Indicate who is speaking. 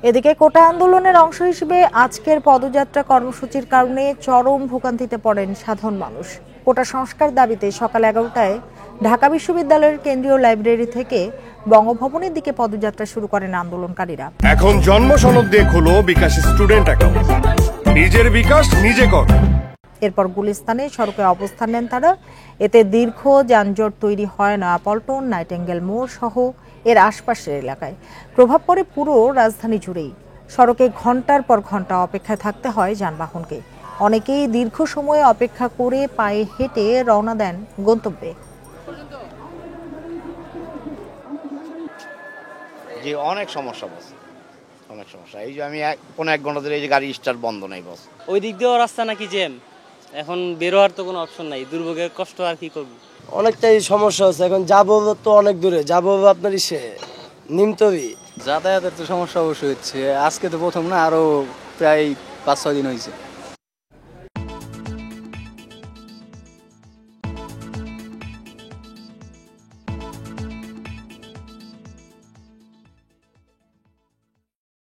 Speaker 1: এদিকে কোটা আন্দোলনের অংশ হিসেবে আজকের পদযাত্রা কর্মসূচির কারণে চরম ভোগান্তিতে পড়েন সাধারণ মানুষ। কোটা সংস্কার দাবিতে সকাল 11টায় ঢাকা বিশ্ববিদ্যালয়ের কেন্দ্রীয় লাইব্রেরি থেকে বঙ্গভবনের দিকে পদযাত্রা শুরু করেন আন্দোলনকারীরা।
Speaker 2: এখন জন্ম সনদ দিয়ে খোলো বিকাশ স্টুডেন্ট অ্যাকাউন্ট, নিজের বিকাশ নিজে কর।
Speaker 1: এরপর গুলিস্তানে সড়কে অবস্থান নেন তারা। এতে দীর্ঘ যানজট তৈরি হয় না পল্টন, নাইটেঙ্গেল মোড় সহ এর আশপাশের এলাকায়। প্রভাব পড়ে পুরো রাজধানী জুড়েই। সড়কে ঘন্টার পর ঘন্টা অপেক্ষায় থাকতে হয় যানবাহনকে। অনেকেই দীর্ঘ সময় অপেক্ষা করে পায়ে হেঁটে রওনা দেন গন্তব্যে।
Speaker 3: যে অনেক সমস্যা বস, অনেক সমস্যা। এই যে আমি কোনো 1 ঘন্টা ধরে এই যে গাড়ি স্টার্ট বন্ধ নাই বস।
Speaker 4: ওই দিক দিয়েও রাস্তা নাকি জ্যাম, এখন বের হওয়ার তো কোনো অপশন নাই। দুর্ভোগের কষ্ট আর কি করবো,
Speaker 5: অনেকটাই সমস্যা হচ্ছে। এখন যাবো তো অনেক দূরে, যাবো আপনার নিমতরি।
Speaker 6: যাতায়াতের তো সমস্যা অবশ্যই হচ্ছে। আজকে তো প্রথম না, আরো প্রায় 5-6 দিন হয়েছে।